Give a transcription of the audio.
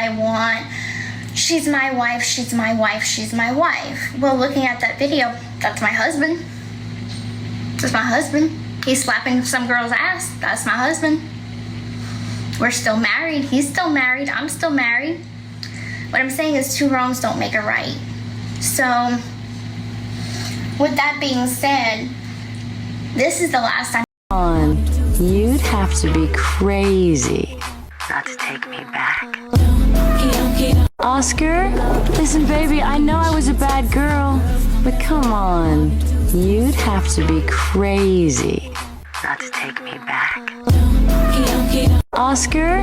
I want. She's my wife, she's my wife, she's my wife. Well, looking at that video, that's my husband. That's my husband. He's slapping some girl's ass. That's my husband. We're still married. He's still married. I'm still married. What I'm saying is 2 wrongs don't make a right. So, with that being said, this is the last time. You'd have to be crazy not to take me back. Oscar, listen, baby, I know I was a bad girl, but come on. You'd have to be crazy not to take me back. Oscar?